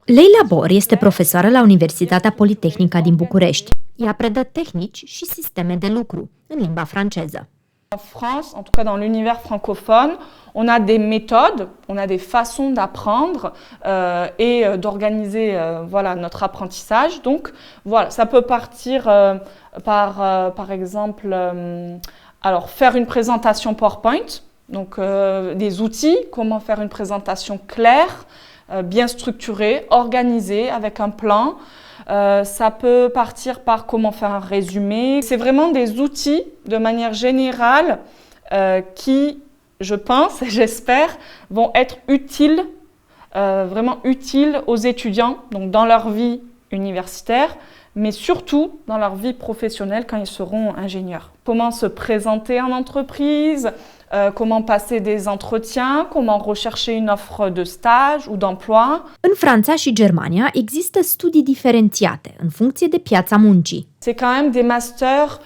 Leila Bor este profesoară la Universitatea Politehnică din București. Ea predă tehnici și sisteme de lucru în limba franceză. En France, en tout cas dans l'univers francophone, on a des méthodes, on a des façons d'apprendre et d'organiser voilà, notre apprentissage. Donc voilà, ça peut partir par exemple, alors faire une présentation PowerPoint, donc des outils, comment faire une présentation claire, bien structurée, organisée, avec un plan. Ça peut partir par comment faire un résumé. C'est vraiment des outils, de manière générale, qui, je pense et j'espère, vont être utiles, vraiment utiles aux étudiants, donc dans leur vie universitaire, mais surtout dans leur vie professionnelle quand ils seront ingénieurs. Comment se présenter en entreprise, comment passer des entretiens, comment rechercher une offre de stage ou d'emploi. În Franța și Germania există studii diferențiate în funcție de piața muncii. C'est quand même des masters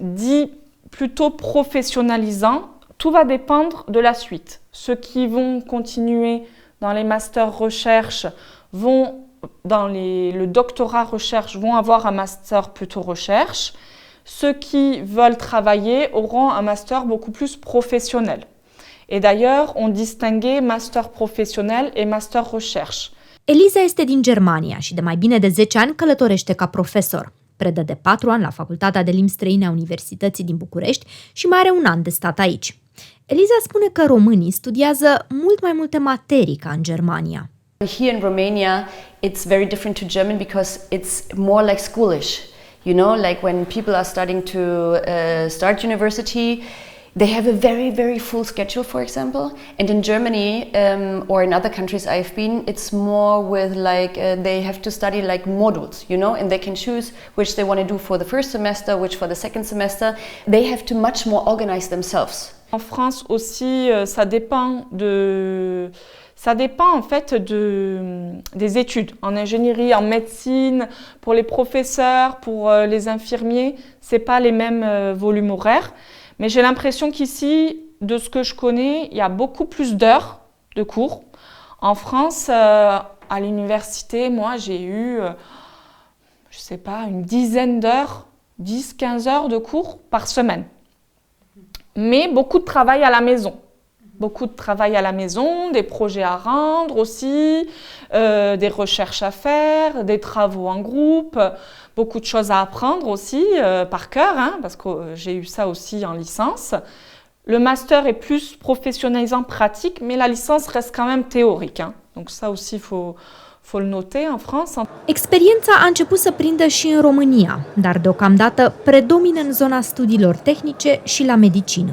dits plutôt professionnalisants. Tout va dépendre de la suite. Ceux qui vont continuer dans les masters recherche vont dans le doctorat recherche vont avoir un master plutôt recherche. Ceux qui veulent travailler auront un master beaucoup plus professionnel. Et d'ailleurs, on distinguait master professionnel et master recherche. Eliza este din Germania și de mai bine de 10 ani călătorește ca profesor. Predă de 4 ani la Facultatea de Limbi Străine a Universității din București și mai are un an de stat aici. Eliza spune că românii studiază mult mai multe materii ca în Germania. Here in Romania, it's very different to German because it's more like schoolish. You know, like when people are starting to start university, they have a very, very full schedule, for example. And in Germany or in other countries I've been, it's more with like they have to study like modules, you know, and they can choose which they want to do for the first semester, which for the second semester. They have to much more organize themselves. En France aussi, ça dépend en fait des études. En ingénierie, en médecine, pour les professeurs, pour les infirmiers, c'est pas les mêmes volumes horaires. Mais j'ai l'impression qu'ici, de ce que je connais, il y a beaucoup plus d'heures de cours. En France, à l'université, moi j'ai eu, je sais pas, une dizaine d'heures, 10-15 heures de cours par semaine. Mais beaucoup de travail à la maison. Beaucoup de travail à la maison, des projets à rendre aussi, des recherches à faire, des travaux en groupe, beaucoup de choses à apprendre aussi par cœur, hein, parce que j'ai eu ça aussi en licence. Le master est plus professionnalisant pratique, mais la licence reste quand même théorique. Hein. Donc ça aussi, faut le noter en France. Experiența a început să prindă și în România, dar deocamdată predomină în zona studiilor tehnice și la medicină.